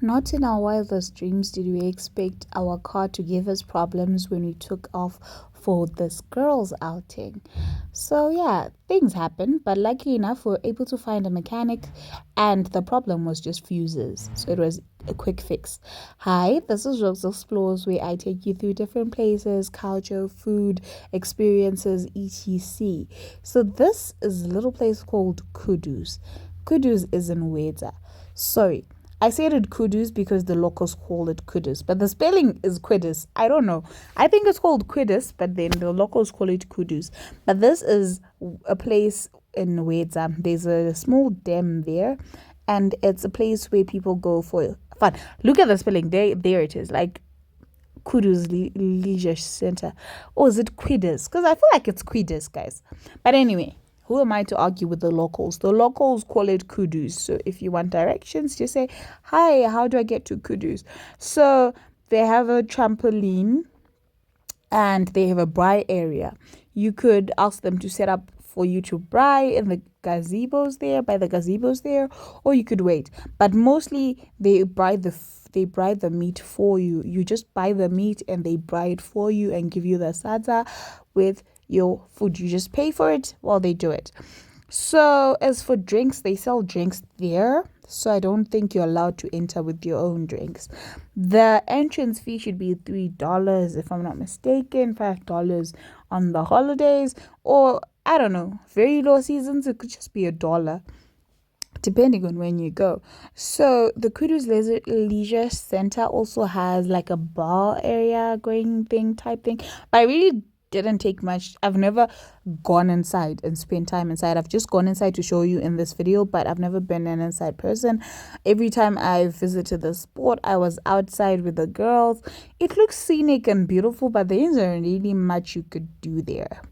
Not in our wildest dreams did we expect our car to give us problems when we took off for this girls' outing. So, yeah, things happen, but luckily enough, we were able to find a mechanic, and the problem was just fuses. So, it was a quick fix. Hi, this is Rose Explores, where I take you through different places, culture, food, experiences, etc. So, this is a little place called Qudus. Qudus is in Hwedza. Sorry, I said it Qudus because the locals call it Qudus, but the spelling is Qudus. I don't know. I think it's called Qudus, but then the locals call it Qudus. But this is a place in Hwedza. There's a small dam there, and it's a place where people go for fun. Look at the spelling. There it is. Like Qudus Leisure Center. Or is it Qudus? Because I feel like it's Qudus, guys. But anyway, who am I to argue with the locals? The locals call it Qudus. So if you want directions, just say, hi, how do I get to Qudus? So they have a trampoline and they have a braai area. You could ask them to set up for you to braai in the gazebos there, or you could wait. But mostly they braai the meat for you. You just buy the meat and they braai it for you and give you the sadza with your food. You just pay for it while they do it. So as for drinks, they sell drinks there, so I don't think you're allowed to enter with your own drinks. The entrance fee should be $3 if I'm not mistaken, $5 on the holidays, or I don't know, very low seasons it could just be $1 depending on when you go. So the Qudus Leisure Center also has like a bar area going thing type thing, but I really didn't take much. I've never gone inside and spent time inside. I've just gone inside to show you in this video, but I've never been an inside person. Every time I visited the spot, I was outside with the girls. It looks scenic and beautiful, but there isn't really much you could do there.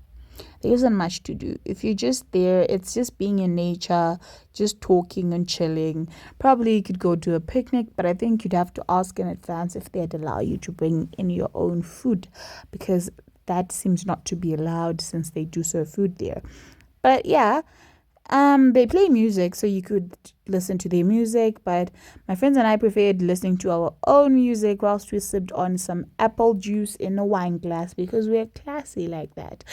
There isn't much to do. If you're just there, it's just being in nature, just talking and chilling. Probably you could go to a picnic, but I think you'd have to ask in advance if they'd allow you to bring in your own food, because that seems not to be allowed since they do serve food there. But yeah, they play music, so you could listen to their music, but my friends and I preferred listening to our own music whilst we sipped on some apple juice in a wine glass because we're classy like that.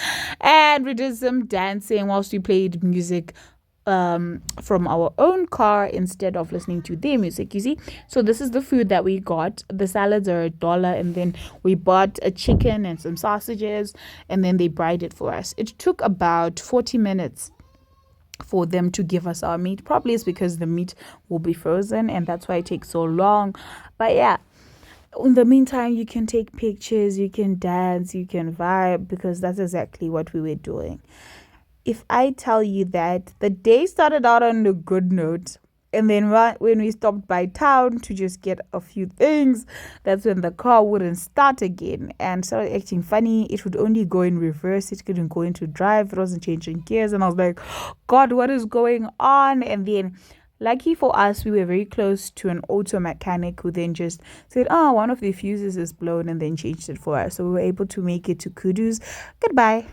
And we did some dancing whilst we played music from our own car instead of listening to their music, you see. So this is the food that we got. The salads are $1, and then we bought a chicken and some sausages, and then they braaied it for us. It took about 40 minutes for them to give us our meat. Probably it's because the meat will be frozen and that's why it takes so long. But yeah, in the meantime, you can take pictures, you can dance, you can vibe, because that's exactly what we were doing. If I tell you that the day started out on a good note, and then when we stopped by town to just get a few things, that's when the car wouldn't start again and started acting funny. It would only go in reverse. It couldn't go into drive. It wasn't changing gears. And I was like, God, what is going on? And then lucky for us, we were very close to an auto mechanic who then just said, oh, one of the fuses is blown, and then changed it for us. So we were able to make it to Qudus. Goodbye.